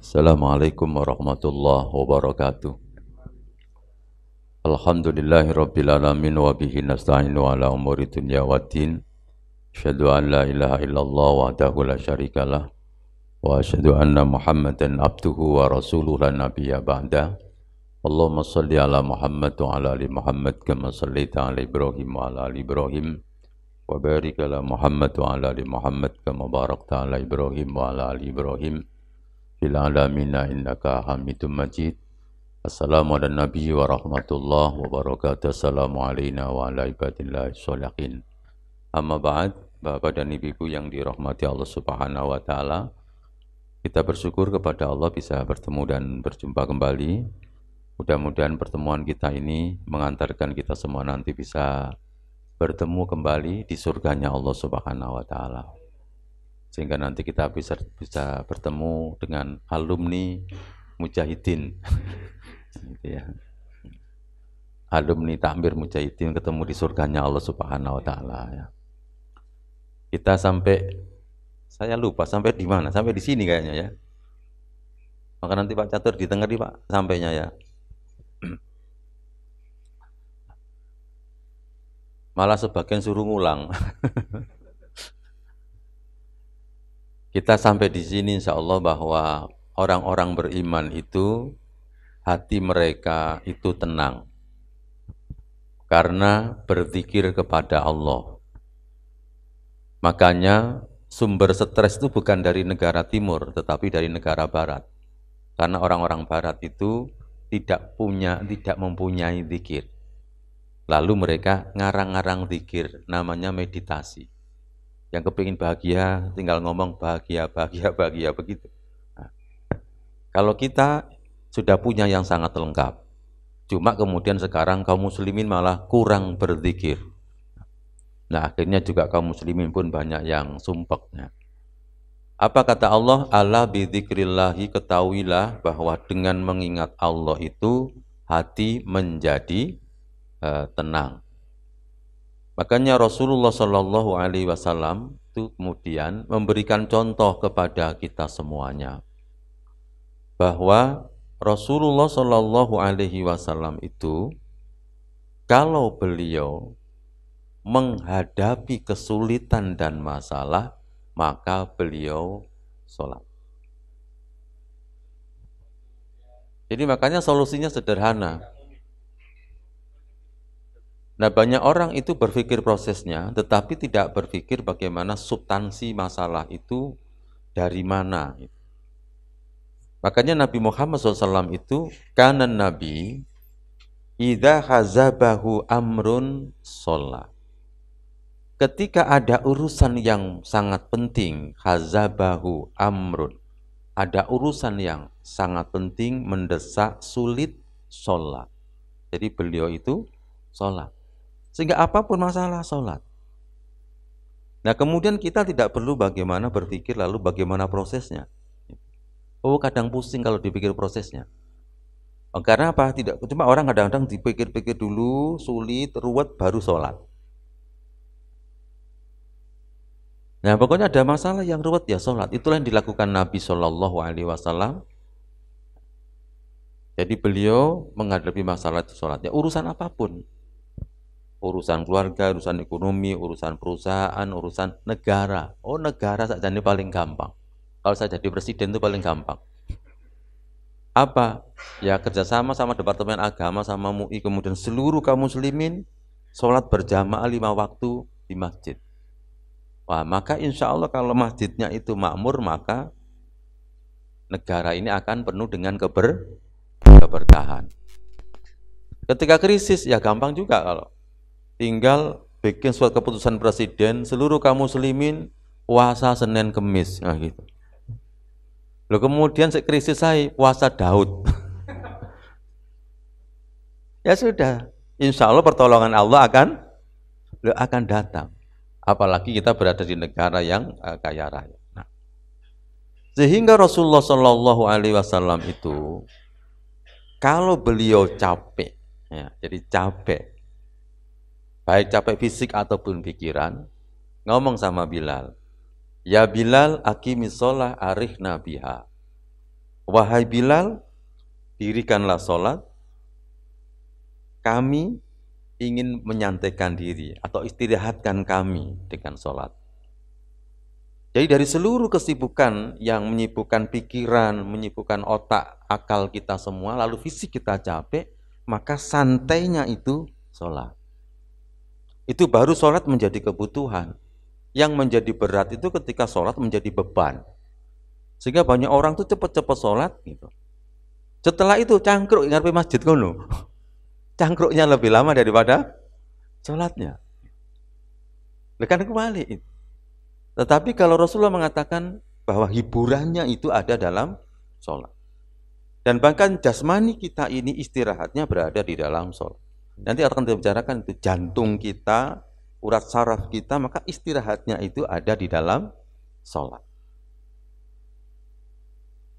Assalamualaikum warahmatullahi wabarakatuh. Alhamdulillahirabbil alamin wa bihi nasta'inu ala umuri dunya waddin. Asyhadu an la ilaha illallah wahdahu la syarikalah wa asyhadu anna Muhammadan abduhu wa rasuluhu la nabiyya ba'da. Allahumma shalli ala Muhammad wa ala ali Muhammad kama shallaita ala Ibrahim wa ala ali Ibrahim wa barik ala Muhammad wa ala ali Muhammad kama barakta ala Ibrahim wa ala ali Ibrahim fil alamina innaka Hamidum Majid. Assalamu ala nabi wa rahmatullah wa barakatuh. Assalamu alayna wa ala ibadillahi sholihin. Amma ba'd, Bapak dan Ibu yang dirahmati Allah Subhanahu wa taala. Kita bersyukur kepada Allah bisa bertemu dan berjumpa kembali. Mudah-mudahan pertemuan kita ini mengantarkan kita semua nanti bisa bertemu kembali di surganya Allah Subhanahu wa taala. Sehingga nanti kita bisa bertemu dengan alumni mujahidin. Gitu ya. Alumni takmir mujahidin ketemu di surganya Allah Subhanahu wa taala ya. Kita sampai, saya lupa sampai di mana, sampai di sini kayaknya ya. Maka nanti Pak Catur ditengeri Pak sampainya ya. Malah sebagian suruh ngulang. Kita sampai di sini insya Allah bahwa orang-orang beriman itu hati mereka itu tenang karena berzikir kepada Allah. Makanya sumber stres itu bukan dari negara timur tetapi dari negara barat. Karena orang-orang barat itu tidak mempunyai zikir. Lalu mereka ngarang-ngarang zikir, namanya meditasi. Yang kepingin bahagia tinggal ngomong bahagia begitu. Nah, kalau kita sudah punya yang sangat lengkap, cuma kemudian sekarang kaum muslimin malah kurang berzikir. Nah akhirnya juga kaum muslimin pun banyak yang sumpeknya. Apa kata Allah? Ala bidzikrillahi, ketahuilah bahwa dengan mengingat Allah itu hati menjadi tenang. Makanya Rasulullah Shallallahu Alaihi Wasallam itu kemudian memberikan contoh kepada kita semuanya bahwa Rasulullah Shallallahu Alaihi Wasallam itu kalau beliau menghadapi kesulitan dan masalah maka beliau sholat. Jadi makanya solusinya sederhana. Nah banyak orang itu berpikir prosesnya tetapi tidak berpikir bagaimana substansi masalah itu dari mana. Makanya Nabi Muhammad SAW itu kanan Nabi idza hazabahu amrun sholat. Ketika ada urusan yang sangat penting, hazabahu amrun, ada urusan yang sangat penting, mendesak, sulit, sholat. Jadi beliau itu sholat. Sehingga apapun masalah, sholat. Nah kemudian kita tidak perlu bagaimana berpikir lalu bagaimana prosesnya. Oh kadang pusing kalau dipikir prosesnya. Karena apa? Tidak, cuma orang kadang-kadang dipikir-pikir dulu, sulit, ruwet, baru sholat. Nah pokoknya ada masalah yang ruwet ya sholat. Itulah yang dilakukan Nabi Shallallahu Alaihi Wasallam. Jadi beliau menghadapi masalah itu sholat. Ya urusan apapun. Urusan keluarga, urusan ekonomi, urusan perusahaan, urusan negara. Oh negara saja ini paling gampang. Kalau saya jadi presiden itu paling gampang. Apa? Ya kerjasama sama Departemen Agama sama MUI, kemudian seluruh kaum muslimin sholat berjamaah 5 waktu di masjid. Wah, maka insya Allah kalau masjidnya itu makmur, maka negara ini akan penuh dengan keberkahan. Ketika krisis ya gampang juga kalau tinggal bikin suatu keputusan presiden, seluruh kaum muslimin puasa Senin Kemis, nah gitu. Lalu kemudian krisis saya puasa Daud. Ya sudah, insya Allah pertolongan Allah akan datang. Apalagi kita berada di negara yang kaya raya. Nah, sehingga Rasulullah Shallallahu Alaihi Wasallam itu kalau beliau capek, ya, jadi capek, baik capek fisik ataupun pikiran, ngomong sama Bilal, ya Bilal aqimis sholah arihna biha. Wahai Bilal, dirikanlah sholat, kami ingin menyantaikan diri atau istirahatkan kami dengan sholat. Jadi dari seluruh kesibukan yang menyibukkan pikiran, menyibukkan otak, akal kita semua, lalu fisik kita capek, maka santainya itu sholat. Itu baru sholat menjadi kebutuhan. Yang menjadi berat itu ketika sholat menjadi beban. Sehingga banyak orang tuh cepat-cepat sholat gitu. Setelah itu cangkruk ngarepe masjid ngono. Cangkruknya lebih lama daripada sholatnya. Kan kembali. Tetapi kalau Rasulullah mengatakan bahwa hiburannya itu ada dalam sholat. Dan bahkan jasmani kita ini istirahatnya berada di dalam sholat. Nanti akan dibicarakan itu jantung kita, urat saraf kita, maka istirahatnya itu ada di dalam sholat.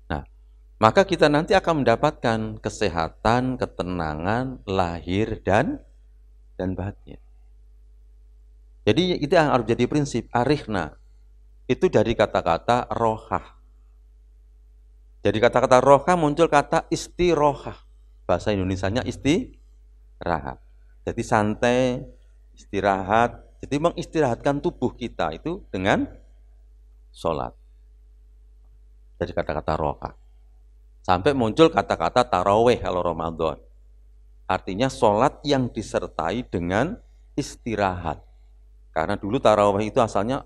Nah, maka kita nanti akan mendapatkan kesehatan, ketenangan, lahir dan batin. Jadi itu yang harus jadi prinsip. Arihna itu dari kata-kata rohah. Jadi kata-kata rohah muncul kata istirohah. Bahasa Indonesianya istirahat. Jadi santai, istirahat. Jadi mengistirahatkan tubuh kita itu dengan sholat. Dari kata-kata rohah. Sampai muncul kata-kata taraweh kalau Ramadan. Artinya sholat yang disertai dengan istirahat. Karena dulu taraweh itu asalnya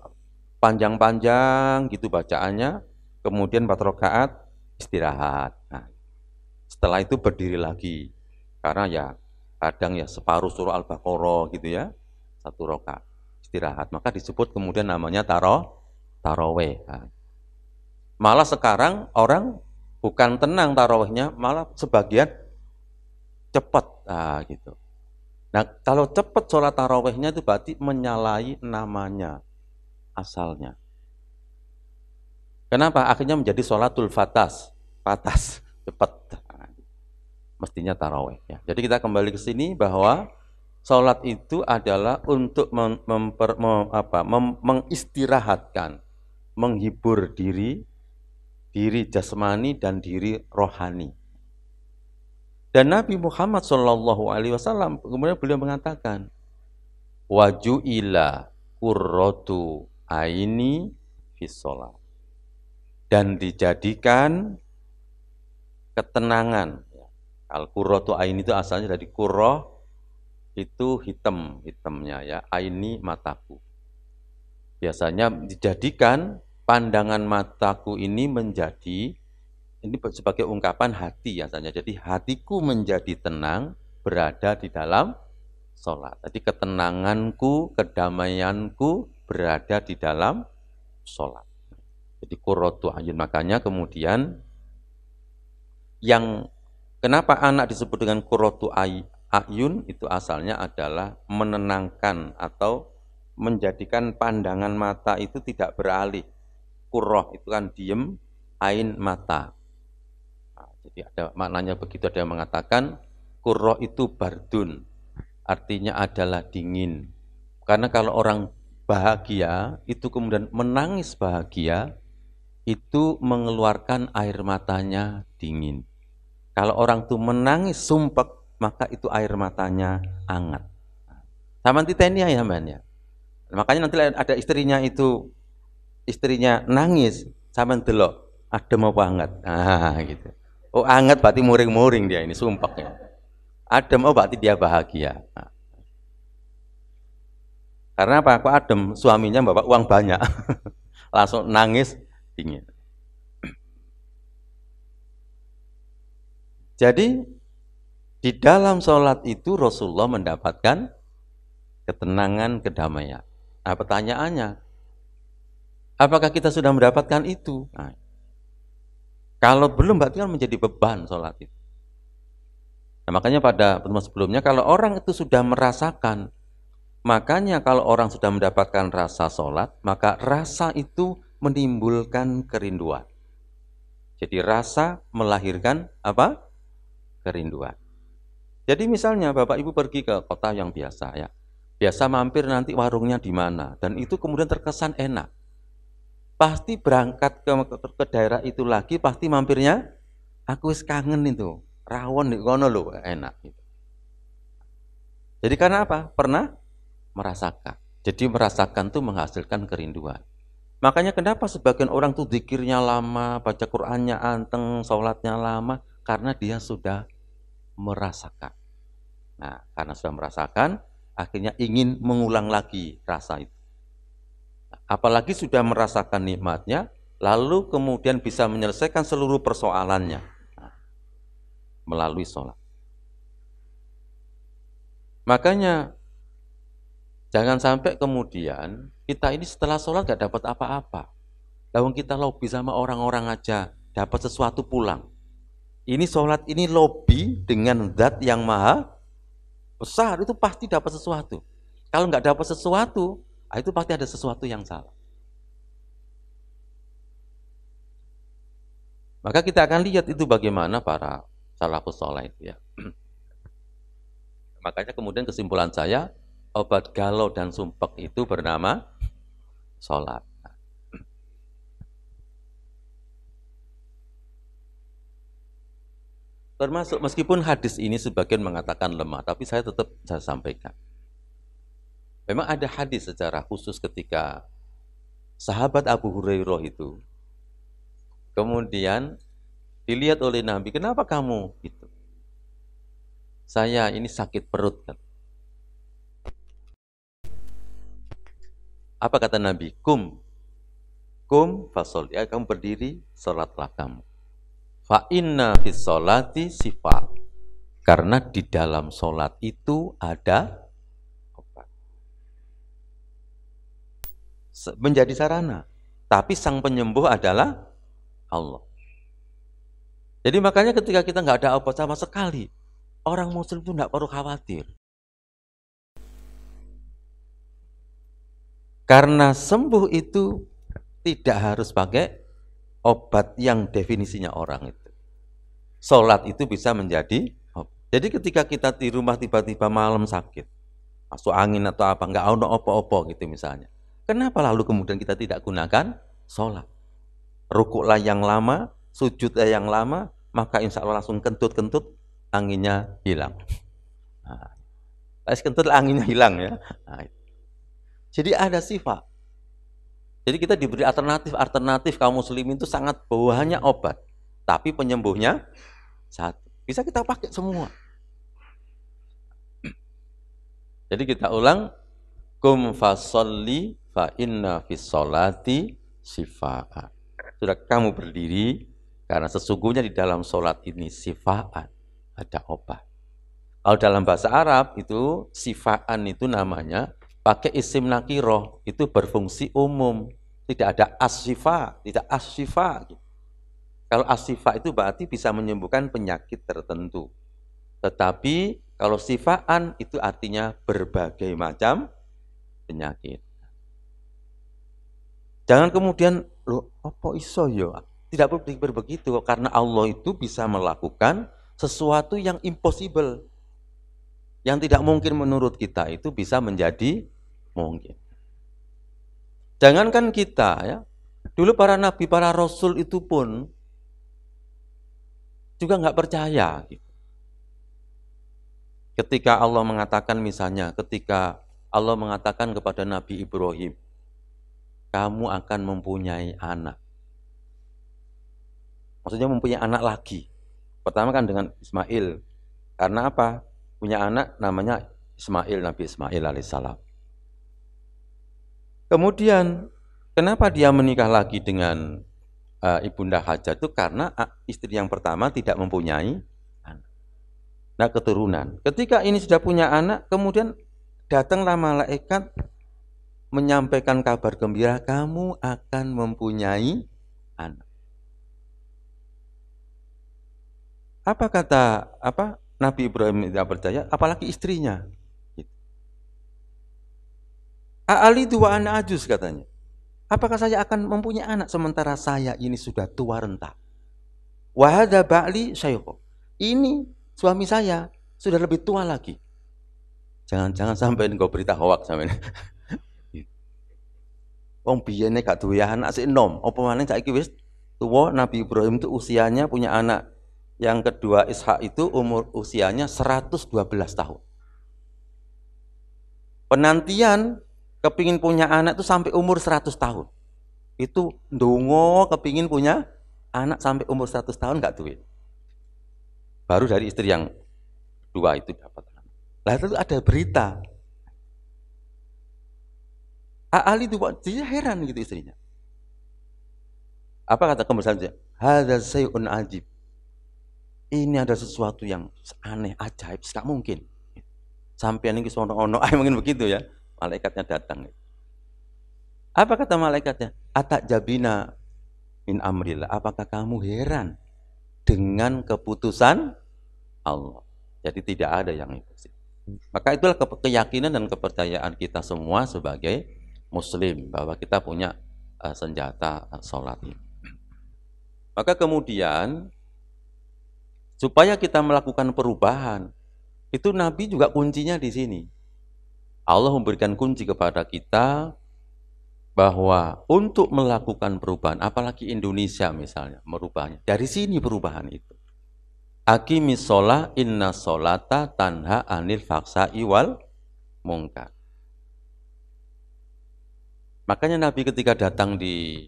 panjang-panjang gitu bacaannya, kemudian 4 rakaat istirahat. Nah, setelah itu berdiri lagi. Karena ya kadang ya separuh surah Al-Baqarah gitu ya, 1 rakaat istirahat. Maka disebut kemudian namanya taraweh. Nah, malah sekarang orang bukan tenang tarawehnya, malah sebagian cepat. Nah, gitu. Nah, kalau cepat sholat tarawehnya itu berarti menyalahi namanya, asalnya. Kenapa? Akhirnya menjadi sholatul fatas, cepat. Mestinya taraweh. Ya. Jadi kita kembali ke sini bahwa sholat itu adalah untuk mengistirahatkan, menghibur diri jasmani dan diri rohani. Dan Nabi Muhammad SAW kemudian beliau mengatakan, waju'ila qurratu aini fis sholat. Dan dijadikan ketenangan. Al-qurratu aini itu asalnya dari qurrah, itu hitamnya ya, aini mataku. Biasanya dijadikan pandangan mataku ini menjadi, ini sebagai ungkapan hati asalnya. Jadi hatiku menjadi tenang berada di dalam sholat. Jadi ketenanganku, kedamaianku berada di dalam sholat. Jadi qurratu ayun. Makanya kemudian yang kenapa anak disebut dengan qurratu ayun itu asalnya adalah menenangkan atau menjadikan pandangan mata itu tidak beralih. Qurrah itu kan diem, ain mata. Nah, jadi ada maknanya begitu, ada yang mengatakan qurrah itu bardun, artinya adalah dingin. Karena kalau orang bahagia itu kemudian menangis bahagia, itu mengeluarkan air matanya dingin. Kalau orang itu menangis sumpek, maka itu air matanya hangat. Sama titenia ya man ya. Makanya nanti ada istrinya itu, istrinya nangis, sama delok adem apa hangat. Nah, gitu. Oh hangat berarti muring-muring dia ini sumpeknya. Adem oh berarti dia bahagia. Nah. Karena apa? Kok adem? Suaminya bawa uang banyak. Langsung nangis dingin. Jadi di dalam sholat itu Rasulullah mendapatkan ketenangan, kedamaian. Nah pertanyaannya, apakah kita sudah mendapatkan itu? Nah, kalau belum berarti kan menjadi beban sholat itu. Nah, makanya pada pertemuan sebelumnya kalau orang itu sudah merasakan, makanya kalau orang sudah mendapatkan rasa sholat, maka rasa itu menimbulkan kerinduan. Jadi rasa melahirkan apa? Kerinduan. Jadi misalnya Bapak Ibu pergi ke kota yang biasa ya, biasa mampir nanti warungnya di mana, dan itu kemudian terkesan enak. Pasti berangkat ke daerah itu lagi, pasti mampirnya Aku wis kangen itu, rawon di kono lho, enak gitu. Jadi karena apa? Pernah merasakan. Jadi merasakan tuh menghasilkan kerinduan. Makanya kenapa sebagian orang tuh zikirnya lama, baca Qur'annya anteng, sholatnya lama, karena dia sudah merasakan. Nah, karena sudah merasakan, akhirnya ingin mengulang lagi rasa itu. Apalagi sudah merasakan nikmatnya, lalu kemudian bisa menyelesaikan seluruh persoalannya melalui sholat. Makanya jangan sampai kemudian kita ini setelah sholat gak dapat apa-apa. Lalu kita lobby sama orang-orang aja, dapat sesuatu pulang. Ini sholat ini lobby dengan zat yang maha besar, itu pasti dapat sesuatu. Kalau nggak dapat sesuatu, itu pasti ada sesuatu yang salah. Maka kita akan lihat itu bagaimana para salafus saleh itu ya. Makanya kemudian kesimpulan saya, obat galau dan sumpek itu bernama sholat. Termasuk meskipun hadis ini sebagian mengatakan lemah, tapi saya tetap saya sampaikan. Memang ada hadis secara khusus ketika sahabat Abu Hurairah itu kemudian dilihat oleh Nabi, kenapa kamu gitu? Saya ini sakit perut kan. Apa kata Nabi? Kum fasol. Ya, kamu berdiri, sholatlah kamu. Fa inna fis sholati sifat. Karena di dalam sholat itu ada obat. Menjadi sarana. Tapi sang penyembuh adalah Allah. Jadi makanya ketika kita nggak ada obat sama sekali, orang muslim itu nggak perlu khawatir. Karena sembuh itu tidak harus pakai obat yang definisinya orang itu. Sholat itu bisa menjadi obat. Jadi ketika kita di rumah tiba-tiba malam sakit, masuk angin atau apa, nggak ada opo-opo gitu misalnya. Kenapa lalu kemudian kita tidak gunakan sholat? Rukuklah yang lama, sujudlah yang lama, maka insya Allah langsung kentut-kentut, anginnya hilang. Nah, kentut anginnya hilang ya. Nah, jadi ada sifat. Jadi kita diberi alternatif kaum muslimin itu sangat banyak obat. Tapi penyembuhnya satu. Bisa kita pakai semua. Jadi kita ulang. Kum fasolli fa inna fis sholati sifa'an. Sudah kamu berdiri, karena sesungguhnya di dalam sholat ini sifa'an. Ada obat. Kalau dalam bahasa Arab itu sifa'an itu namanya pakai isim nakiroh, itu berfungsi umum, tidak ada as-sifa, tidak as-sifa. Kalau as-sifa itu berarti bisa menyembuhkan penyakit tertentu. Tetapi kalau sifaan itu artinya berbagai macam penyakit. Jangan kemudian, loh, apa iso yo? Tidak perlu berpikir begitu, karena Allah itu bisa melakukan sesuatu yang impossible. Yang tidak mungkin menurut kita itu bisa menjadi mungkin. Jangankan kita ya, dulu para nabi, para rasul itu pun juga nggak percaya. Gitu. Ketika Allah mengatakan misalnya, ketika Allah mengatakan kepada Nabi Ibrahim, kamu akan mempunyai anak. Maksudnya mempunyai anak lagi. Pertama kan dengan Ismail. Karena apa? Punya anak namanya Ismail, Nabi Ismail alaihissalam. Kemudian, kenapa dia menikah lagi dengan Ibunda Hajar itu? Karena istri yang pertama tidak mempunyai anak. Nah, keturunan. Ketika ini sudah punya anak, kemudian datanglah malaikat menyampaikan kabar gembira, kamu akan mempunyai anak. Apa kata Nabi Ibrahim tidak percaya, apalagi istrinya. A'alidu wa ana ajuz katanya. Apakah saya akan mempunyai anak sementara saya ini sudah tua renta? Wa hadza ba'li syaikh. Ini suami saya sudah lebih tua lagi. Jangan sampai engkau berita hoak sampean. Wong biyene gak duwe anak sik enom, apa maneh saiki wis tuwa. Nabi Ibrahim itu usianya punya anak Yang kedua Ishak itu usianya 112 tahun. Penantian kepingin punya anak itu sampai umur 100 tahun. Itu ndonga kepingin punya anak sampai umur 100 tahun nggak duit. Baru dari istri yang dua itu dapat anak. Lah itu ada berita. Ali itu dia heran gitu istrinya. Apa kata kemudian? Hadza syai'un ajib. Ini ada sesuatu yang aneh, ajaib, tidak mungkin. Sampai ini ono mungkin begitu ya. Malaikatnya datang. Apa kata malaikatnya? Atak jabina min amrillah. Apakah kamu heran dengan keputusan Allah? Jadi tidak ada yang impossible. Maka itulah keyakinan dan kepercayaan kita semua sebagai Muslim bahwa kita punya senjata sholat ini. Maka kemudian supaya kita melakukan perubahan, itu Nabi juga kuncinya di sini. Allah memberikan kunci kepada kita bahwa untuk melakukan perubahan, apalagi Indonesia misalnya, merubahnya. Dari sini perubahan itu. Aqimis sholah inna sholata tanha anil faksai wal mungkar. Makanya Nabi ketika datang di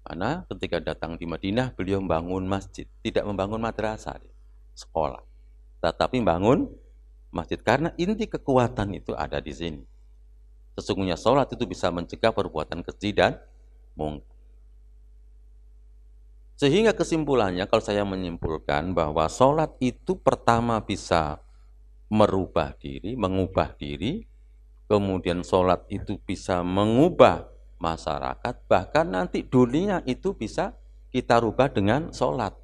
mana? Ketika datang di Madinah, beliau membangun masjid, tidak membangun madrasah, sekolah, tetapi membangun masjid karena inti kekuatan itu ada di sini. Sesungguhnya sholat itu bisa mencegah perbuatan keji dan mungkar. Sehingga kesimpulannya, kalau saya menyimpulkan bahwa sholat itu pertama bisa merubah diri, mengubah diri, kemudian sholat itu bisa mengubah masyarakat, bahkan nanti dunia itu bisa kita rubah dengan sholat.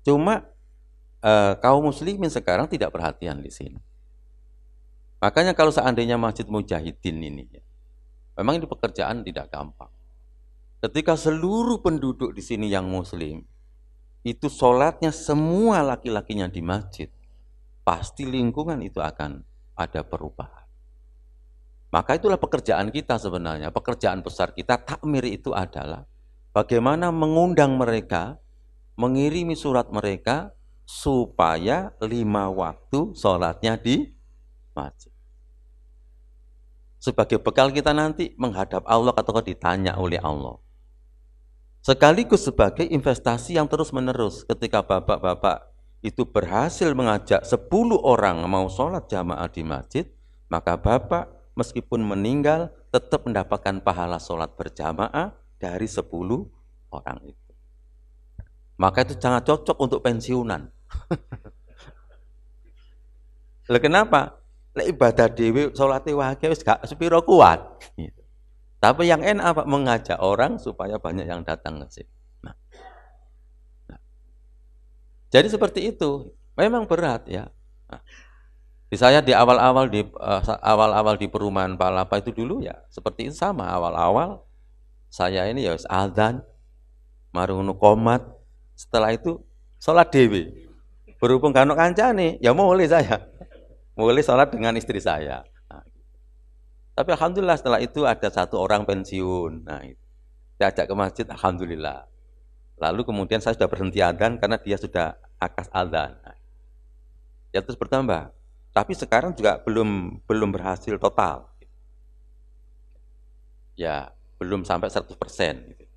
Cuma kaum muslimin sekarang tidak perhatian di sini. Makanya kalau seandainya Masjid Mujahidin ini, memang ini pekerjaan tidak gampang. Ketika seluruh penduduk di sini yang muslim, itu sholatnya semua laki-lakinya di masjid, pasti lingkungan itu akan ada perubahan. Maka itulah pekerjaan kita sebenarnya, pekerjaan besar kita, takmir itu adalah bagaimana mengundang mereka, mengirimi surat mereka, supaya 5 waktu sholatnya di masjid. Sebagai bekal kita nanti menghadap Allah atau ditanya oleh Allah. Sekaligus sebagai investasi yang terus menerus ketika bapak-bapak itu berhasil mengajak 10 orang mau sholat jamaah di masjid, maka bapak meskipun meninggal tetap mendapatkan pahala sholat berjamaah dari 10 orang itu. Maka itu sangat cocok untuk pensiunan. Lah kenapa? Lek ibadah dhewe salate wae wis gak sepiro kuat. Gitu. Tapi yang enak apa? Mengajak orang supaya banyak yang datang ke sini. Nah. Jadi seperti itu. Memang berat ya. Nah. Saya di awal-awal di perumahan Palapa itu dulu ya seperti itu sama. Awal-awal saya ini ya azan, marungu qomat, setelah itu sholat dewi. Berhubung kan kancane, ya mulai saya. Mulai sholat dengan istri saya. Nah, tapi alhamdulillah setelah itu ada 1 orang pensiun. Nah, saya ajak ke masjid, alhamdulillah. Lalu kemudian saya sudah berhenti adzan karena dia sudah akas adzan. Nah, ya terus bertambah. Tapi sekarang juga belum berhasil total. Ya, belum sampai 100%. Gitu.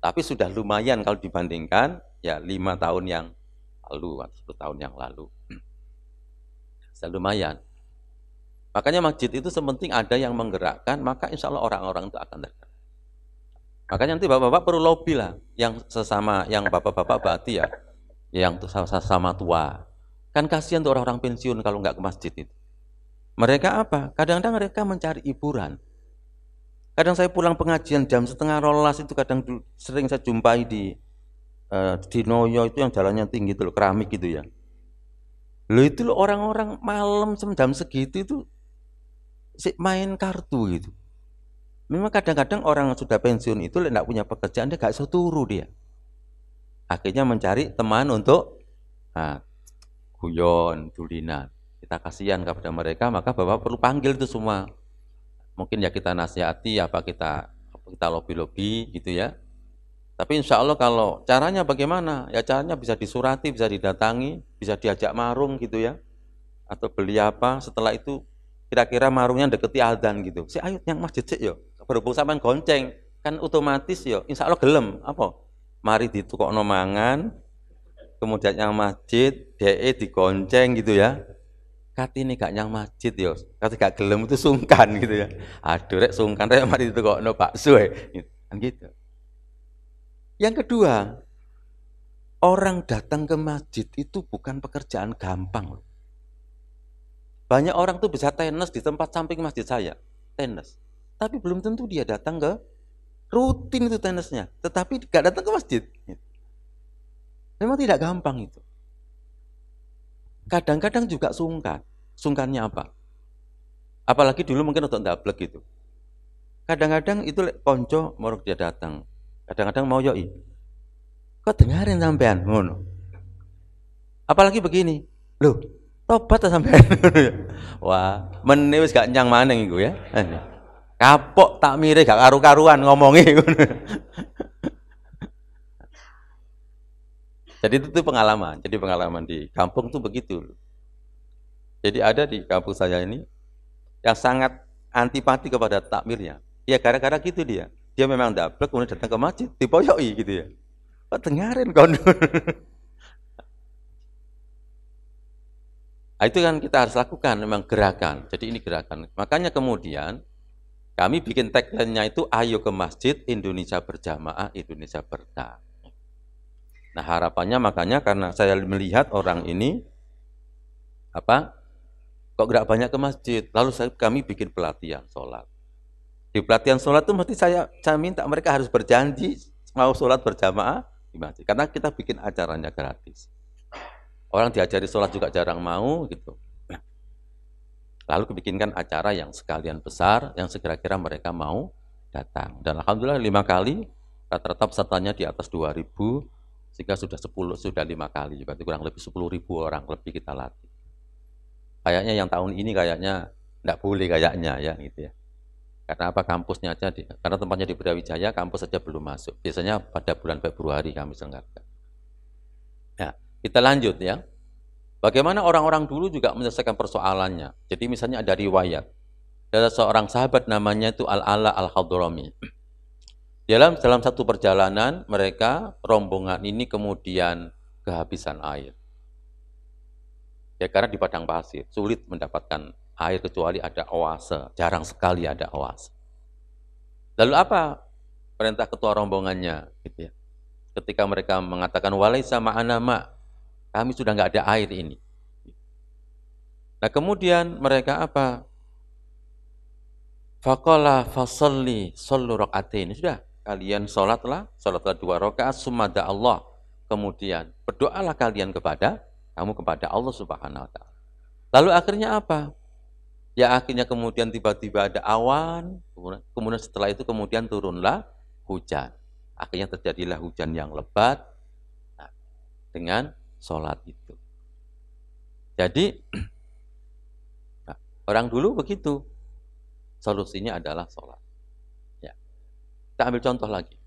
Tapi sudah lumayan kalau dibandingkan ya 5 tahun yang lalu, 10 tahun yang lalu. Sudah lumayan. Makanya masjid itu sepenting ada yang menggerakkan, maka insya Allah orang-orang itu akan tergerak. Makanya nanti bapak-bapak perlu lobby lah, yang sesama, yang bapak-bapak berarti ya, yang sama tua. Kan kasihan tuh orang-orang pensiun kalau nggak ke masjid itu. Mereka apa? Kadang-kadang mereka mencari hiburan. Kadang saya pulang pengajian jam 11:30 itu kadang sering saya jumpai di Noyo itu yang jalannya tinggi itu loh, keramik gitu ya. Loh itu loh orang-orang malam jam segitu itu main kartu gitu. Memang kadang-kadang orang yang sudah pensiun itu tidak punya pekerjaan, dia gak bisa turu dia. Akhirnya mencari teman untuk guyon, dulinan. Kita kasihan kepada mereka, maka Bapak perlu panggil itu semua. Mungkin ya kita nasihati, apa kita lobby-lobby gitu ya. Tapi insya Allah kalau caranya bagaimana? Ya caranya bisa disurati, bisa didatangi, bisa diajak marung gitu ya. Atau beli apa, setelah itu kira-kira marungnya deketi adzan gitu. Si ayo yang masjid sih yo. Berhubung sampean gonceng, kan otomatis yo insya Allah gelem apa? Mari ditukokno mangan, kemudian yang masjid, DE digonceng gitu ya. Katine gak nyang masjid yo, kate gak gelem itu sungkan gitu ya. Aduh rek sungkan rek mari ditukokno bakso kan gitu. Yang kedua, orang datang ke masjid itu bukan pekerjaan gampang. Banyak orang tuh bisa tenis di tempat samping masjid saya, tenis. Tapi belum tentu dia datang ke rutin itu tenisnya, tetapi gak datang ke masjid. Memang tidak gampang itu. Kadang-kadang juga sungkan. Sungkannya apa? Apalagi dulu mungkin untuk ndablek gitu. Kadang-kadang itu konco mau dia datang. Kadang-kadang mau yoi. Kok dengerin sampean ngono. Apalagi begini. Loh, tobat sampean. Wah, meneh wis gak nyang maneng iku ya. Kapok tak mire gak karu-karuan ngomongi. Jadi itu pengalaman. Jadi pengalaman di kampung tuh begitu. Jadi ada di kampung saya ini yang sangat antipati kepada takmirnya. Ya gara-gara gitu dia. Dia memang dablek kemudian datang ke masjid, dipoyoi gitu ya. Kok dengerin kon. Nah, itu kan kita harus lakukan memang gerakan. Jadi ini gerakan. Makanya kemudian kami bikin tagline-nya itu ayo ke masjid, Indonesia berjamaah, Indonesia berkah. Nah, harapannya makanya karena saya melihat orang ini kok gak banyak ke masjid. Lalu kami bikin pelatihan sholat. Di pelatihan sholat itu mesti saya minta mereka harus berjanji mau sholat berjamaah di masjid. Karena kita bikin acaranya gratis. Orang diajari sholat juga jarang mau gitu. Lalu kebikinkan acara yang sekalian besar, yang segera-kira mereka mau datang. Dan alhamdulillah 5 kali, rata-rata pesertanya di atas 2.000, sehingga sudah 5 kali, berarti kurang lebih 10.000 orang lebih kita latih. Kayaknya yang tahun ini kayaknya enggak boleh kayaknya ya gitu ya. Karena apa kampusnya aja karena tempatnya di Brawijaya, kampus saja belum masuk. Biasanya pada bulan Februari kami selenggarakan. Nah, kita lanjut ya. Bagaimana orang-orang dulu juga menyelesaikan persoalannya. Jadi misalnya ada riwayat. Ada seorang sahabat namanya itu Al-Ala Al-Hadrami. Dalam satu perjalanan mereka rombongan ini kemudian kehabisan air. Ya karena di padang pasir sulit mendapatkan air kecuali ada oase. Jarang sekali ada oase. Lalu apa perintah ketua rombongannya gitu ya. Ketika mereka mengatakan walaisa ma'ana ma', kami sudah nggak ada air ini. Nah kemudian mereka apa? Faqala fasalli sallu raka'atain. Sudah, kalian sholatlah 2 rakaat sumada Allah. Kemudian berdoalah kalian kepada Allah Subhanahu wa taala. Lalu akhirnya apa? Ya akhirnya kemudian tiba-tiba ada awan, kemudian setelah itu kemudian turunlah hujan. Akhirnya terjadilah hujan yang lebat dengan sholat itu. Jadi orang dulu begitu. Solusinya adalah sholat. Ya. Kita ambil contoh lagi.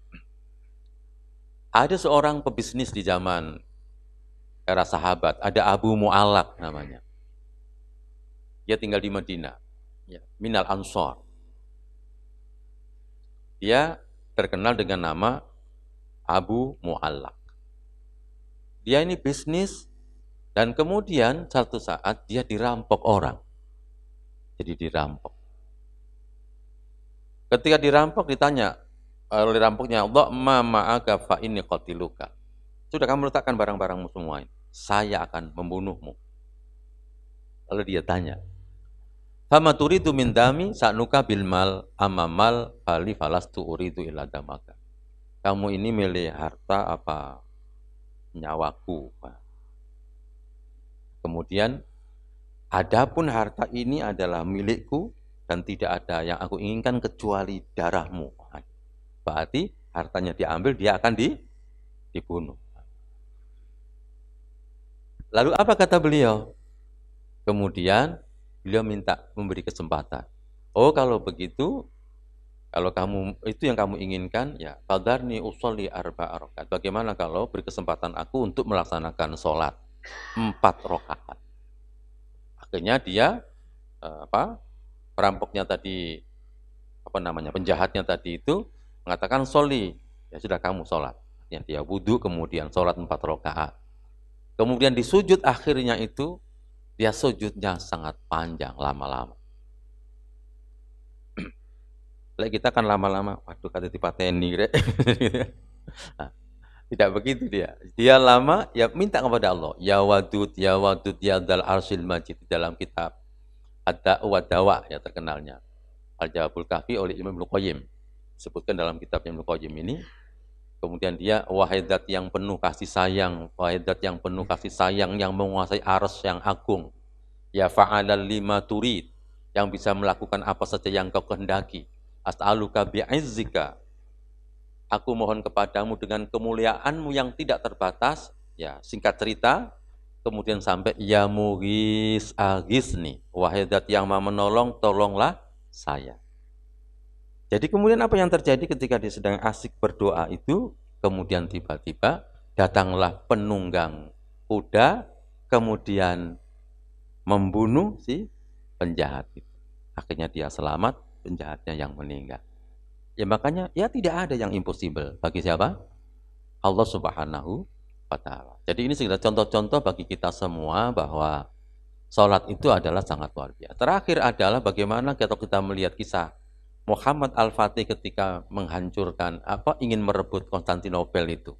Ada seorang pebisnis di zaman era sahabat, ada Abu Mu'allaq namanya. Dia tinggal di Madinah. Ya, Minal Ansor. Dia terkenal dengan nama Abu Mu'allaq. Dia ini bisnis dan kemudian satu saat dia dirampok orang. Jadi dirampok. Ketika dirampok ditanya oleh rampoknya, Allah ma'aka fa inni qatiluka. Sudah kamu letakkan barang-barangmu semua ini. Saya akan membunuhmu. Lalu dia tanya, fama turidu min dami sa'nuka bil mal amamal fali falastu uridu illa damaka. Kamu ini milih harta apa nyawaku. Kemudian adapun harta ini adalah milikku dan tidak ada yang aku inginkan kecuali darahmu. Berarti hartanya diambil, dia akan dibunuh. Lalu apa kata beliau? Kemudian beliau minta memberi kesempatan. Oh kalau begitu, Kalau kamu itu yang kamu inginkan, ya fadarni usolli arba'a rakaat. Bagaimana kalau beri kesempatan aku untuk melaksanakan sholat 4 rakaat? Akhirnya dia perampoknya tadi, penjahatnya tadi itu mengatakan soli, ya sudah kamu sholat. Yang dia wudhu kemudian sholat 4 rakaat. Kemudian di sujud akhirnya itu dia sujudnya sangat panjang, lama-lama. Kita kan lama-lama, waduh kata dipateni. Nah, tidak begitu dia. Dia lama, ya minta kepada Allah. Ya wadud, ya dal arsil majid. Di dalam kitab Ad-Da'wa Dawa, ya terkenalnya. Al-Jawabul Kahfi oleh Imam Ibnu Qayyim. Sebutkan dalam kitab Ibnu Qayyim ini. Kemudian dia, wahai zat yang penuh kasih sayang, wahai zat yang penuh kasih sayang, yang menguasai arsy yang agung. Ya fa'alal lima turid, yang bisa melakukan apa saja yang kau kehendaki. As'aluka bi'izzika, aku mohon kepadamu dengan kemuliaanmu yang tidak terbatas. Ya, singkat cerita, kemudian sampai ya mughis aghisni, wahai zat yang maha menolong, tolonglah saya. Jadi kemudian apa yang terjadi ketika dia sedang asik berdoa itu, kemudian tiba-tiba datanglah penunggang kuda, kemudian membunuh si penjahat itu. Akhirnya dia selamat, penjahatnya yang meninggal. Ya makanya ya tidak ada yang impossible bagi siapa? Allah Subhanahu wa taala. Jadi ini sekedar contoh-contoh bagi kita semua bahwa salat itu adalah sangat luar biasa. Terakhir adalah bagaimana kalau kita melihat kisah Muhammad Al-Fatih ketika menghancurkan ingin merebut Konstantinopel itu.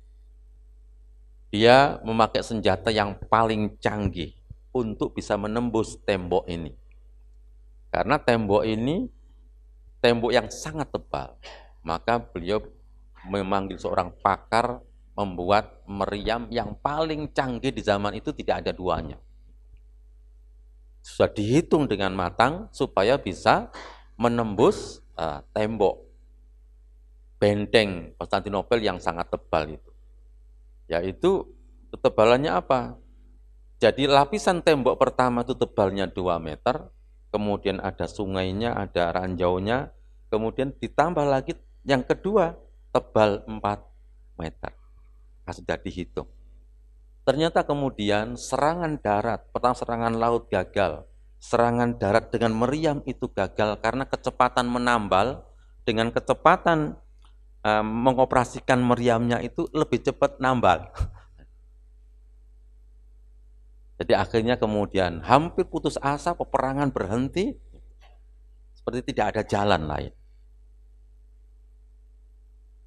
Dia memakai senjata yang paling canggih untuk bisa menembus tembok ini. Karena tembok ini tembok yang sangat tebal. Maka beliau memanggil seorang pakar membuat meriam yang paling canggih di zaman itu, tidak ada duanya. Sudah dihitung dengan matang supaya bisa menembus tembok benteng Konstantinopel yang sangat tebal itu. Yaitu ketebalannya apa? Jadi lapisan tembok pertama itu tebalnya 2 meter, kemudian ada sungainya, ada ranjaunya, kemudian ditambah lagi yang kedua tebal 4 meter. Sudah dihitung. Ternyata kemudian serangan darat, pertama serangan laut gagal, serangan darat dengan meriam itu gagal karena kecepatan menambal, dengan kecepatan mengoperasikan meriamnya itu lebih cepat nambal. Jadi akhirnya kemudian hampir putus asa, peperangan berhenti, seperti tidak ada jalan lain.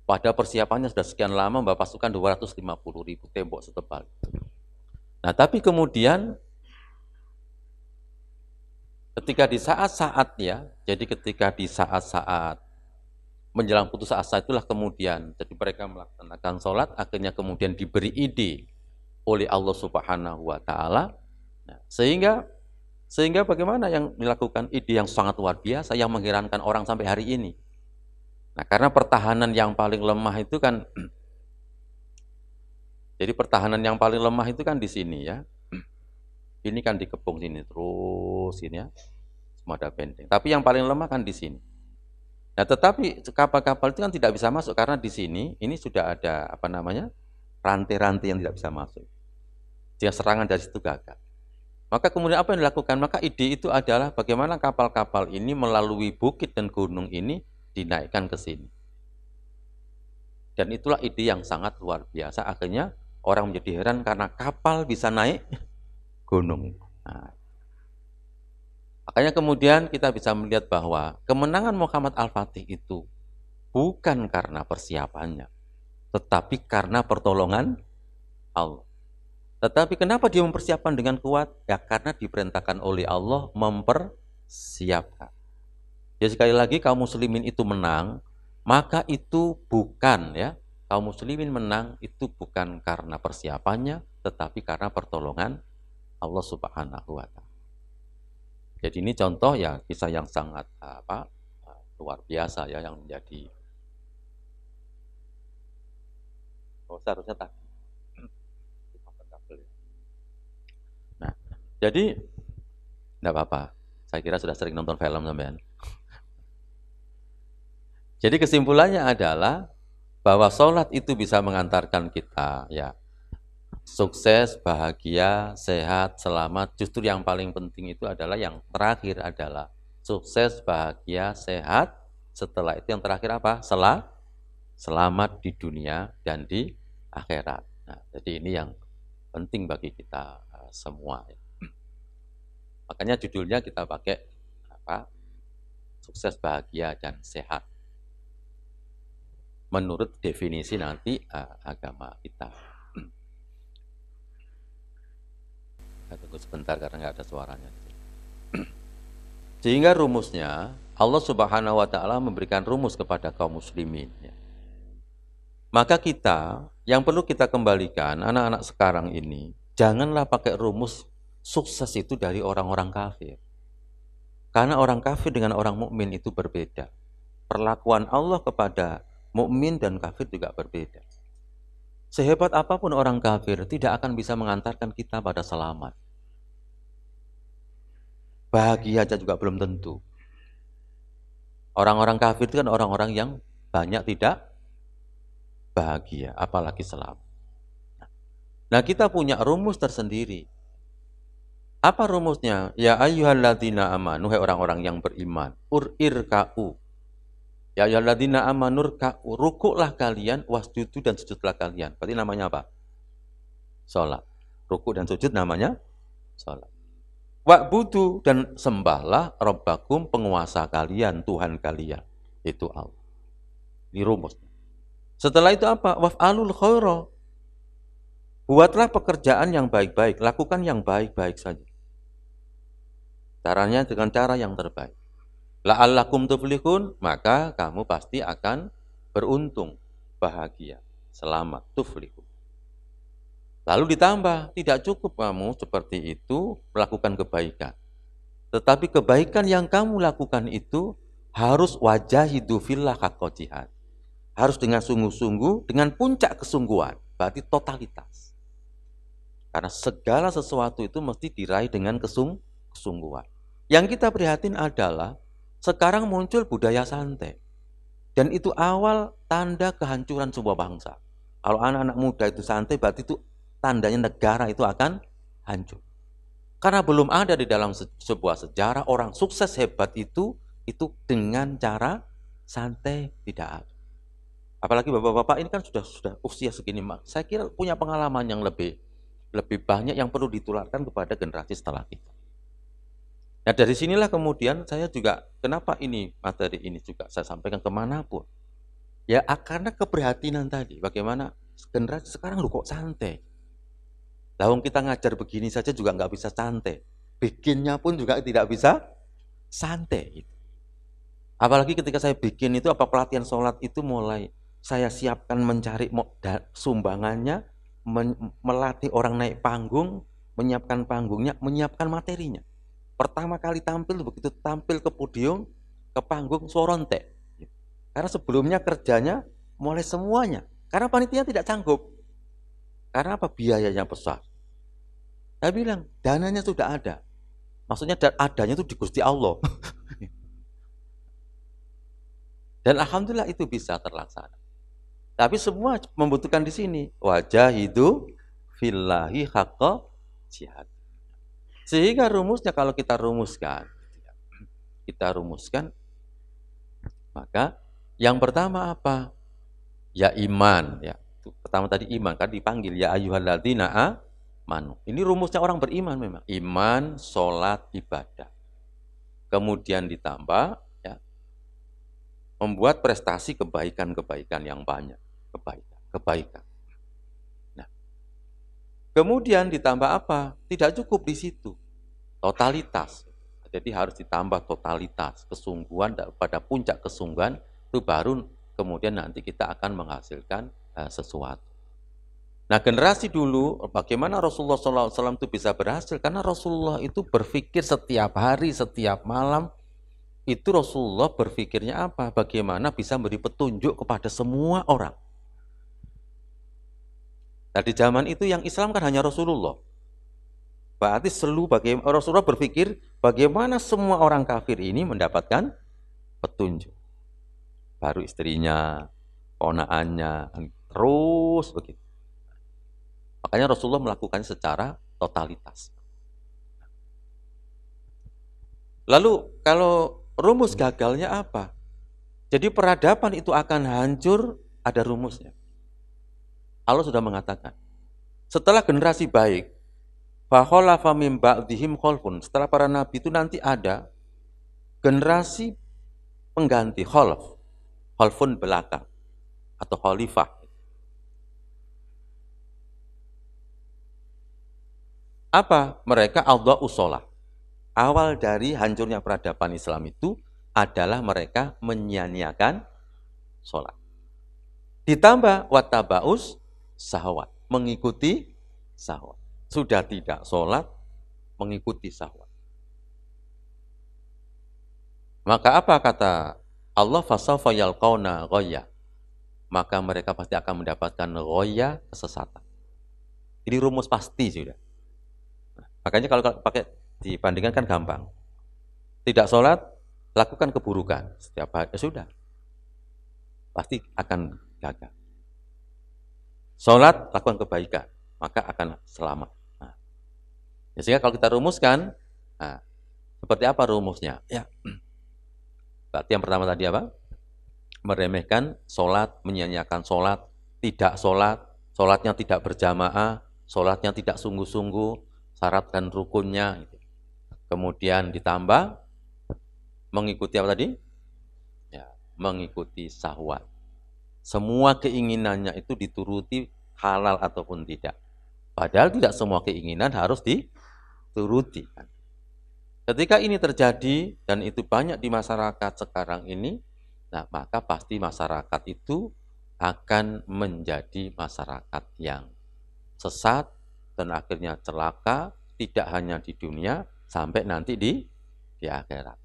Pada persiapannya sudah sekian lama, membawa pasukan 250.000 tembok setebal. Nah, tapi kemudian ketika di saat-saat jadi ketika di saat-saat menjelang putus asa itulah kemudian, jadi mereka melaksanakan sholat, akhirnya kemudian diberi ide oleh Allah Subhanahu wa taala. Nah, sehingga bagaimana yang dilakukan ide yang sangat luar biasa yang mengherankan orang sampai hari ini. Nah, karena pertahanan yang paling lemah itu kan jadi pertahanan yang paling lemah itu kan di sini ya. Ini kan dikepung sini terus ini ya. Semua ada benteng. Tapi yang paling lemah kan di sini. Nah, tetapi kapal-kapal itu kan tidak bisa masuk karena di sini ini sudah ada rantai-rantai yang tidak bisa masuk. Dia serangan dari situ gagal. Maka kemudian apa yang dilakukan? Maka ide itu adalah bagaimana kapal-kapal ini melalui bukit dan gunung ini dinaikkan ke sini. Dan itulah ide yang sangat luar biasa. Akhirnya orang menjadi heran karena kapal bisa naik gunung. Nah, makanya kemudian kita bisa melihat bahwa kemenangan Muhammad Al-Fatih itu bukan karena persiapannya, tetapi karena pertolongan Allah. Tetapi kenapa dia mempersiapkan dengan kuat? Ya karena diperintahkan oleh Allah mempersiapkan. Ya sekali lagi kaum muslimin itu menang, maka itu bukan kaum muslimin menang itu bukan karena persiapannya, tetapi karena pertolongan Allah Subhanahu wa taala. Jadi ini contoh kisah yang sangat luar biasa yang menjadi seharusnya tadi. Nah, jadi tidak apa-apa. Saya kira sudah sering nonton film sampean. Jadi kesimpulannya adalah bahwa sholat itu bisa mengantarkan kita ya sukses, bahagia, sehat, selamat. Justru yang paling penting itu adalah yang terakhir adalah sukses, bahagia, sehat. Setelah itu yang terakhir apa? Selamat di dunia dan di akhirat. Nah, jadi ini yang penting bagi kita semua. Makanya judulnya kita pakai apa? Sukses, bahagia, dan sehat. Menurut definisi nanti agama kita. Saya tunggu sebentar karena nggak ada suaranya. Sehingga rumusnya Allah Subhanahu wa taala memberikan rumus kepada kaum muslimin. Maka kita yang perlu kita kembalikan anak-anak sekarang ini, janganlah pakai rumus sukses itu dari orang-orang kafir. Karena orang kafir dengan orang mukmin itu berbeda. Perlakuan Allah kepada mukmin dan kafir juga berbeda. Sehebat apapun orang kafir tidak akan bisa mengantarkan kita pada selamat. Bahagia aja juga belum tentu. Orang-orang kafir itu kan orang-orang yang banyak tidak bahagia, apalagi selamat. Nah, kita punya rumus tersendiri. Apa rumusnya? Ya ayyuhalladzina amanu, hai orang-orang yang beriman, irka'u. Ya ayyuhalladzina amanu irka'u, rukuklah kalian, wasjudu dan sujudlah kalian. Berarti namanya apa? Salat. Rukuk dan sujud namanya salat. Wa'budu dan sembahlah Rabbakum, penguasa kalian, Tuhan kalian. Itu Allah. Ini rumus. Setelah itu apa? Waf'alul khaira. Buatlah pekerjaan yang baik-baik, lakukan yang baik-baik saja. Caranya dengan cara yang terbaik. La'allakum tuflihun, maka kamu pasti akan beruntung, bahagia, selamat, tuflihun. Lalu ditambah, tidak cukup kamu seperti itu melakukan kebaikan. Tetapi kebaikan yang kamu lakukan itu harus wajahidu fillah haqqa jihad. Harus dengan sungguh-sungguh, dengan puncak kesungguhan, berarti totalitas. Karena segala sesuatu itu mesti diraih dengan kesungguhan. Yang kita prihatin adalah sekarang muncul budaya santai. Dan itu awal tanda kehancuran sebuah bangsa. Kalau anak-anak muda itu santai, berarti itu tandanya negara itu akan hancur. Karena belum ada di dalam sebuah sejarah orang sukses hebat itu dengan cara santai, tidak ada. Apalagi bapak-bapak ini kan sudah usia segini, saya kira punya pengalaman yang lebih banyak yang perlu ditularkan kepada generasi setelah kita. Nah, dari sinilah kemudian saya juga, kenapa ini materi ini juga saya sampaikan kemanapun. Ya karena keprihatinan tadi, bagaimana generasi sekarang lu kok santai. Lawang kita ngajar begini saja juga nggak bisa santai. Bikinnya pun juga tidak bisa santai. Apalagi ketika saya bikin itu, apa pelatihan sholat itu mulai saya siapkan mencari sumbangannya, melatih orang naik panggung, menyiapkan panggungnya, menyiapkan materinya. Pertama kali tampil, begitu tampil ke podium, ke panggung, sorontek. Karena sebelumnya kerjanya mulai semuanya. Karena panitia tidak sanggup. Karena apa? Biayanya besar. Saya bilang, dananya sudah ada. Maksudnya adanya itu di Gusti Allah. Dan alhamdulillah itu bisa terlaksana. Tapi semua membutuhkan di sini. Wajahidu fillahi haqqa jihad. Sehingga rumusnya kalau kita rumuskan, maka yang pertama apa? Ya iman, ya. Pertama tadi iman, kan dipanggil ya ayyuhalladzina amanu. Ini rumusnya orang beriman memang. Iman, sholat, ibadah. Kemudian ditambah ya, membuat prestasi kebaikan-kebaikan yang banyak. Kebaikan. Nah, kemudian ditambah apa? Tidak cukup di situ. Totalitas. Jadi harus ditambah totalitas, kesungguhan pada puncak kesungguhan itu baru kemudian nanti kita akan menghasilkan sesuatu. Nah, generasi dulu, bagaimana Rasulullah SAW itu bisa berhasil? Karena Rasulullah itu berpikir setiap hari, setiap malam, itu Rasulullah berpikirnya apa? Bagaimana bisa memberi petunjuk kepada semua orang. Nah, di zaman itu yang Islam kan hanya Rasulullah. Berarti Rasulullah berpikir bagaimana semua orang kafir ini mendapatkan petunjuk. baru istrinya, ponaannya, terus begitu. Makanya Rasulullah melakukannya secara totalitas. Lalu kalau rumus gagalnya apa? Jadi peradaban itu akan hancur, ada rumusnya. Allah sudah mengatakan, setelah generasi baik, fakhalafa mim ba'dihim khalfun, setelah para nabi itu nanti ada generasi pengganti, khalfun belakang atau khalifah. Apa? Mereka adha'us shalah. Awal dari hancurnya peradaban Islam itu adalah mereka menyia-nyiakan sholat. Ditambah wattabaus syahwat, mengikuti syahwat. Sudah tidak sholat, mengikuti syahwat. Maka apa kata Allah, fasawfa yalqauna ghayya, maka mereka pasti akan mendapatkan ghayya, kesesatan. Ini rumus pasti sudah. Makanya kalau pakai dibandingkan kan gampang. Tidak sholat, lakukan keburukan setiap hari, sudah pasti akan gagal. Sholat, lakukan kebaikan, maka akan selamat. Nah, sehingga kalau kita rumuskan, nah, seperti apa rumusnya? Ya, berarti yang pertama tadi apa? Meremehkan sholat, menyia-nyiakan sholat, tidak sholat, sholatnya tidak berjamaah, sholatnya tidak sungguh-sungguh, syarat dan rukunnya. Kemudian ditambah mengikuti apa tadi? Ya, mengikuti syahwat. Semua keinginannya itu dituruti halal ataupun tidak. Padahal tidak semua keinginan harus dituruti. Ketika ini terjadi dan itu banyak di masyarakat sekarang ini, nah maka pasti masyarakat itu akan menjadi masyarakat yang sesat dan akhirnya celaka, tidak hanya di dunia, sampai nanti di akhirat.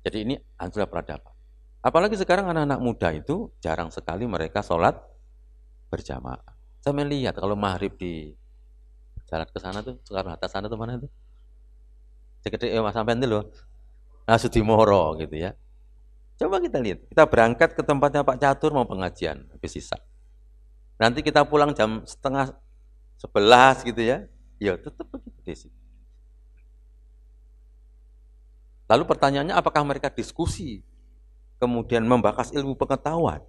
Jadi ini hancurnya peradaban. Apalagi sekarang anak-anak muda itu jarang sekali mereka sholat berjamaah. Saya melihat kalau maghrib di jalan ke sana tuh, Soekarno-Hatta sana tuh mana tuh? Segede Mas sampean itu loh. Sudimoro gitu ya. Coba kita lihat. Kita berangkat ke tempatnya Pak Catur mau pengajian habis sisa. Nanti kita pulang jam 10:30 gitu ya. Ya tetap begitu di situ. Lalu pertanyaannya apakah mereka diskusi, kemudian membahas ilmu pengetahuan,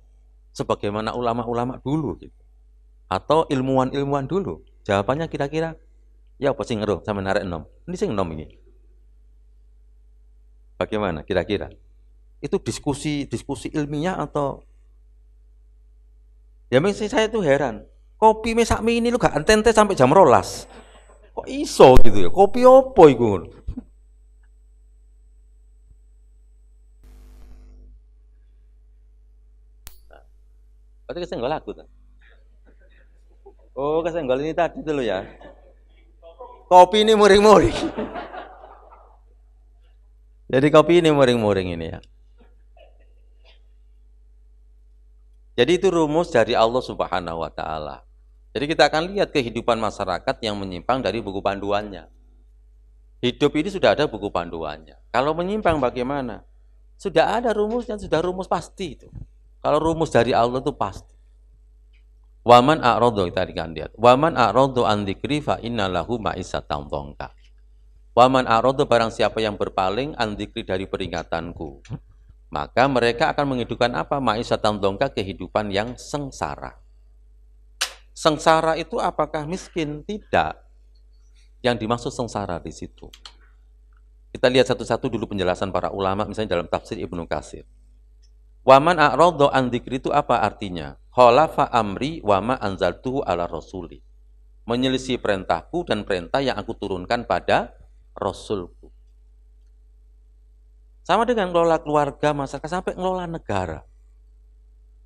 sebagaimana ulama-ulama dulu gitu, atau ilmuwan-ilmuwan dulu? Jawabannya kira-kira, ya apa sih ngeruh sama narik nom? Ini sing nom ini. Bagaimana kira-kira? Itu diskusi ilmiah atau? Ya mesti saya tuh heran. Kopi mesakmi ini lu gak antente sampai jam 12. Kok iso gitu ya? Kopi opo iku? Berarti kesenggol aku tuh. Oh, kesenggol ini tadi dulu ya. Kopi ini muring-muring. Jadi kopi ini muring-muring ini ya. Jadi itu rumus dari Allah Subhanahu wa taala. Jadi kita akan lihat kehidupan masyarakat yang menyimpang dari buku panduannya. Hidup ini sudah ada buku panduannya. Kalau menyimpang bagaimana? Sudah ada rumusnya, sudah rumus pasti itu. Kalau rumus dari Allah itu pasti. Waman a'radhu, kita akan lihat. Waman a'radhu an dzikri fa innalahu ma'isatan dhanka. Waman a'radhu, barang siapa yang berpaling an dzikri dari peringatanku, maka mereka akan menghidupkan apa? Ma'isatan dhanka, kehidupan yang sengsara. Sengsara itu apakah miskin? Tidak. Yang dimaksud sengsara di situ. Kita lihat satu-satu dulu penjelasan para ulama, misalnya dalam tafsir Ibnu Katsir. Waman a'radhu an dzikri itu apa artinya? Khalafa amri wa ma anzaltuhu ala rasuli. Menyelisih perintahku dan perintah yang aku turunkan pada rasulku. Sama dengan ngelola keluarga, masyarakat, sampai ngelola negara.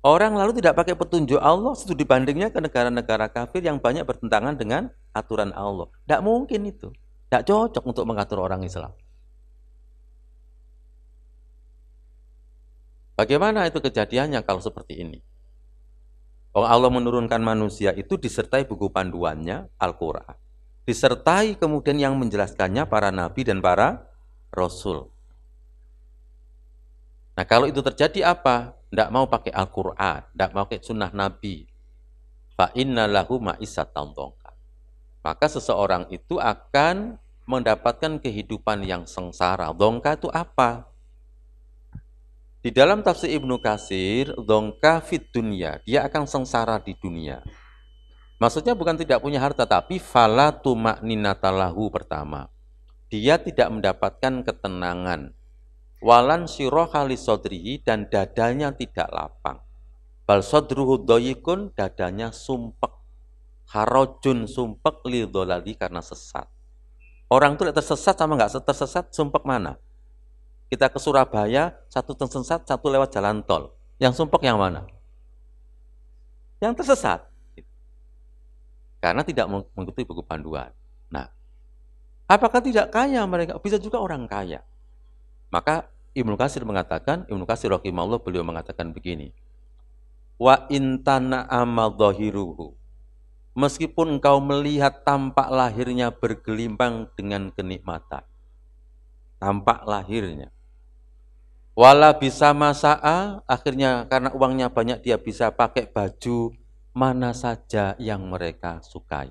Orang lalu tidak pakai petunjuk Allah, itu dibandingnya ke negara-negara kafir yang banyak bertentangan dengan aturan Allah. Tidak mungkin itu. Tidak cocok untuk mengatur orang Islam. Bagaimana itu kejadiannya kalau seperti ini? Allah menurunkan manusia itu disertai buku panduannya, Al-Quran. Disertai kemudian yang menjelaskannya para nabi dan para rasul. Nah kalau itu terjadi apa? Tidak mau pakai Al-Quran, tidak mau pakai sunnah Nabi. Fa inna lahu ma'isatan dongka. Maka seseorang itu akan mendapatkan kehidupan yang sengsara. Dongka itu apa? Di dalam tafsir Ibnu Katsir, dongka fit dunya, dia akan sengsara di dunia. Maksudnya bukan tidak punya harta, tapi fala tuma'ninata lahu pertama. Dia tidak mendapatkan ketenangan. Walan syirroha li sodrihi, dan dadanya tidak lapang. Bal sodruhu doyikun, dadanya sumpek. Harojun sumpek li dolali, karena sesat. Orang itu tersesat sama nggak tersesat, sumpek mana? Kita ke Surabaya, satu tersesat, satu lewat jalan tol. Yang sumpek yang mana? Yang tersesat. Karena tidak mengikuti buku panduan. Nah, apakah tidak kaya mereka? Bisa juga orang kaya. Maka Ibnu Katsir mengatakan, Ibnu Katsir rahimahullah, beliau mengatakan begini. Wa intana amadhahiruhu. Meskipun engkau melihat tampak lahirnya bergelimbang dengan kenikmatan. Tampak lahirnya. Wala bisa masa'a, akhirnya karena uangnya banyak dia bisa pakai baju mana saja yang mereka sukai.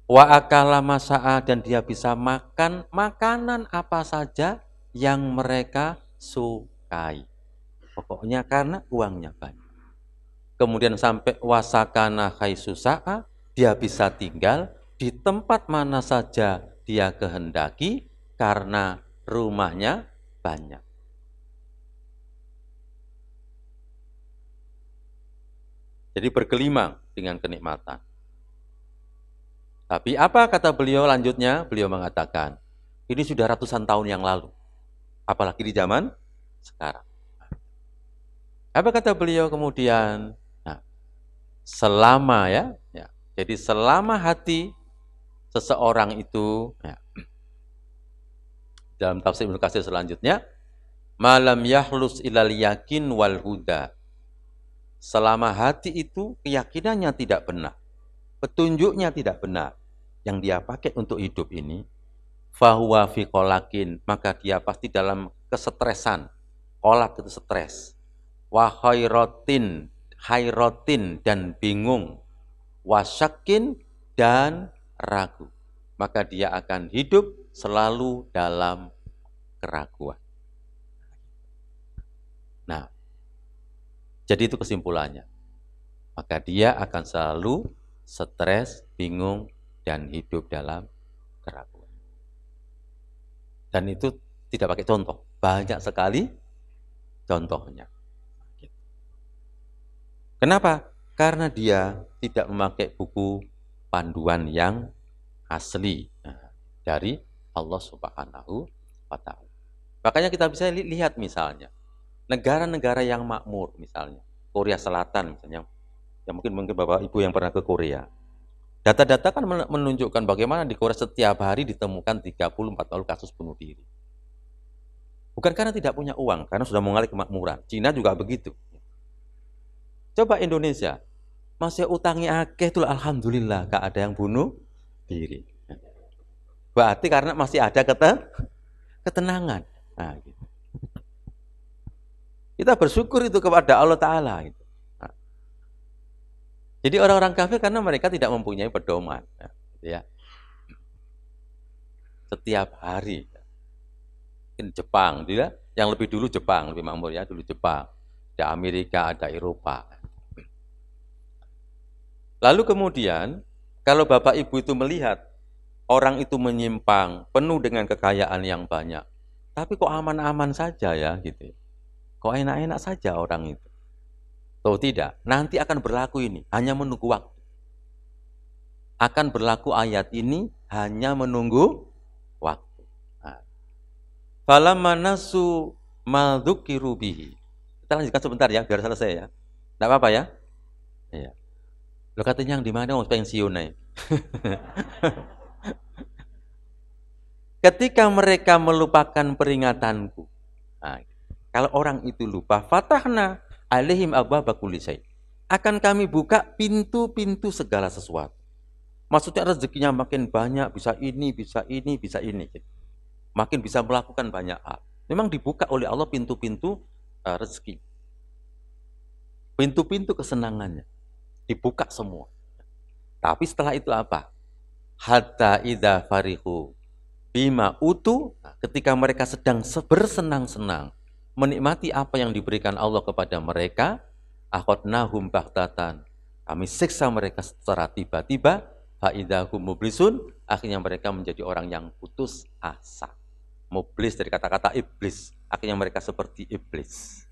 Wa akala masa'a, dan dia bisa makan makanan apa saja yang mereka sukai. Pokoknya karena uangnya banyak. Kemudian sampai wasakana khaisusa'a, dia bisa tinggal di tempat mana saja dia kehendaki karena rumahnya banyak. Jadi bergelimang dengan kenikmatan. Tapi apa kata beliau lanjutnya? Beliau mengatakan, ini sudah ratusan tahun yang lalu. Apalagi di zaman sekarang. Apa kata beliau kemudian? Nah, selama ya, jadi selama hati seseorang itu, dalam tafsir Ibnu Katsir selanjutnya, malam yahlus ilal yakin wal huda. Selama hati itu keyakinannya tidak benar, petunjuknya tidak benar, yang dia pakai untuk hidup ini, fahuwa fi qolakin, maka dia pasti dalam kesetresan. Qolak itu stres. Wa khairotin, dan bingung. Wasyakin, dan ragu. Maka dia akan hidup selalu dalam keraguan. Nah, jadi itu kesimpulannya. Maka dia akan selalu stres, bingung, dan hidup dalam keraguan. Dan itu tidak pakai contoh. Banyak sekali contohnya. Kenapa? Karena dia tidak memakai buku panduan yang asli dari Allah Subhanahu wa Ta'ala. Makanya kita bisa lihat misalnya negara-negara yang makmur, misalnya Korea Selatan misalnya, yang mungkin Bapak Ibu yang pernah ke Korea. Data-data kan menunjukkan bagaimana di Korea setiap hari ditemukan 30-40 kasus bunuh diri. Bukan karena tidak punya uang, karena sudah mengalami kemakmuran. Cina juga begitu. Coba Indonesia, masih utangnya akeh itu, alhamdulillah gak ada yang bunuh diri. Berarti karena masih ada ketenangan. Nah, gitu. Kita bersyukur itu kepada Allah Ta'ala. Gitu. Nah. Jadi orang-orang kafir karena mereka tidak mempunyai pedoman. Gitu ya. Setiap hari. Mungkin Jepang, gitu ya. Yang lebih dulu Jepang, lebih makmur ya, dulu Jepang. Ada Amerika, ada Eropa. Lalu kemudian, kalau Bapak Ibu itu melihat orang itu menyimpang, penuh dengan kekayaan yang banyak, tapi kok aman-aman saja ya, gitu. Kok enak-enak saja orang itu. Tahu tidak? Nanti akan berlaku ini, hanya menunggu waktu. Akan berlaku ayat ini, hanya menunggu waktu. Falamma nasu ma dzukiru bihi. Kita lanjutkan sebentar ya, biar selesai ya. Enggak apa-apa ya? Iya. Lo katanya yang di mana mau pensiun nih? Ketika mereka melupakan peringatanku. Nah, kalau orang itu lupa, fatahna alaihim abwaaba kulli syai. Akan kami buka pintu-pintu segala sesuatu. Maksudnya rezekinya makin banyak, bisa ini, bisa ini, bisa ini. Makin bisa melakukan banyak hal. Memang dibuka oleh Allah pintu-pintu rezeki. Pintu-pintu kesenangannya. Dibuka semua. Tapi setelah itu apa? Hatta idza farihu bima utu, ketika mereka sedang bersenang-senang menikmati apa yang diberikan Allah kepada mereka, akhadnahum baghtatan, kami siksa mereka secara tiba-tiba, fa idzahum mublisun, akhirnya mereka menjadi orang yang putus asa. Mublis dari kata-kata iblis, akhirnya mereka seperti iblis.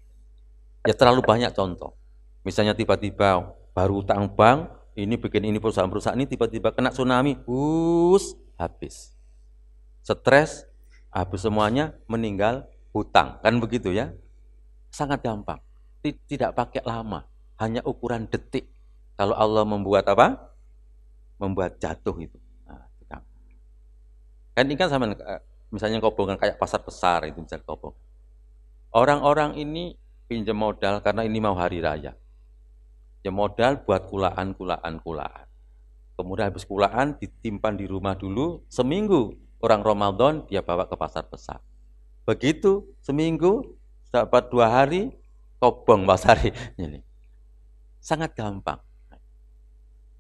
Ya terlalu banyak contoh. Misalnya tiba-tiba baru utang bank, ini bikin ini perusahaan-perusahaan ini tiba-tiba kena tsunami, habis. Stres, habis semuanya, meninggal hutang. Kan begitu ya? Sangat gampang. Tidak pakai lama, hanya ukuran detik. Kalau Allah membuat apa? Membuat jatuh itu. Nah, kan ini kan sama, misalnya kobongan kayak pasar besar itu misalnya kobong. Orang-orang ini pinjam modal karena ini mau hari raya. Ya modal buat kulaan. Kemudian habis kulaan ditimpan di rumah dulu seminggu. Orang Ramadan dia bawa ke pasar besar. Begitu seminggu dapat 2 hari kobong pasar ini. Sangat gampang.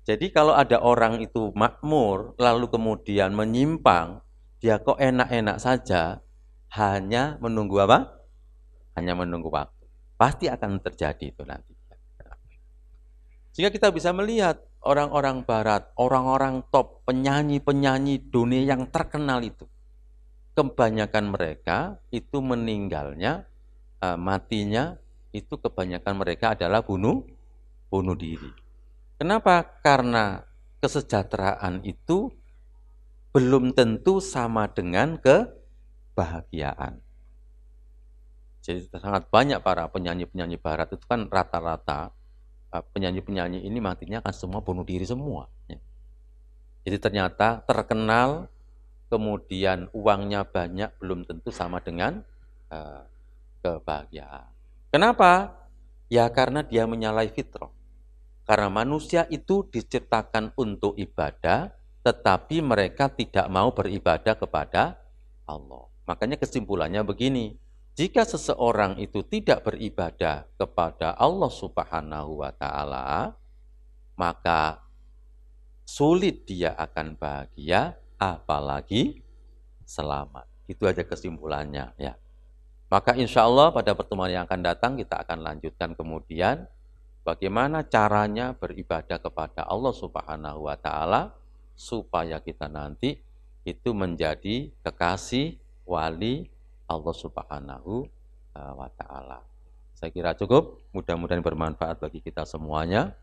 Jadi kalau ada orang itu makmur lalu kemudian menyimpang, dia kok enak-enak saja, hanya menunggu apa? Hanya menunggu waktu. Pasti akan terjadi itu nanti. Sehingga kita bisa melihat orang-orang barat, orang-orang top, penyanyi-penyanyi dunia yang terkenal itu. Kebanyakan mereka itu meninggalnya, matinya, itu kebanyakan mereka adalah bunuh diri. Kenapa? Karena kesejahteraan itu belum tentu sama dengan kebahagiaan. Jadi sangat banyak para penyanyi-penyanyi barat itu kan rata-rata penyanyi-penyanyi ini matinya kan semua bunuh diri semua. Jadi ternyata terkenal, kemudian uangnya banyak, belum tentu sama dengan kebahagiaan. Kenapa? Ya karena dia menyalahi fitrah. Karena manusia itu diciptakan untuk ibadah, tetapi mereka tidak mau beribadah kepada Allah. Makanya kesimpulannya begini, jika seseorang itu tidak beribadah kepada Allah Subhanahu wa Ta'ala, maka sulit dia akan bahagia, apalagi selamat. Itu aja kesimpulannya ya. Maka insya Allah pada pertemuan yang akan datang kita akan lanjutkan kemudian bagaimana caranya beribadah kepada Allah Subhanahu wa Ta'ala supaya kita nanti itu menjadi kekasih wali Allah Subhanahu wa Ta'ala. Saya kira cukup, mudah-mudahan bermanfaat bagi kita semuanya.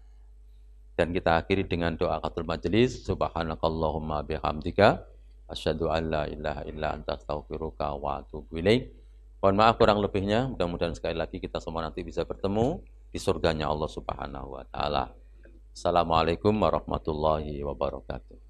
Dan kita akhiri dengan doa katul majelis. Subhanakallahumma bihamdika asyhadu an la ilaha illa anta astaghfiruka wa atubu ilaik. Mohon maaf kurang lebihnya, mudah-mudahan sekali lagi kita semua nanti bisa bertemu di surganya Allah Subhanahu wa Ta'ala. Assalamualaikum warahmatullahi wabarakatuh.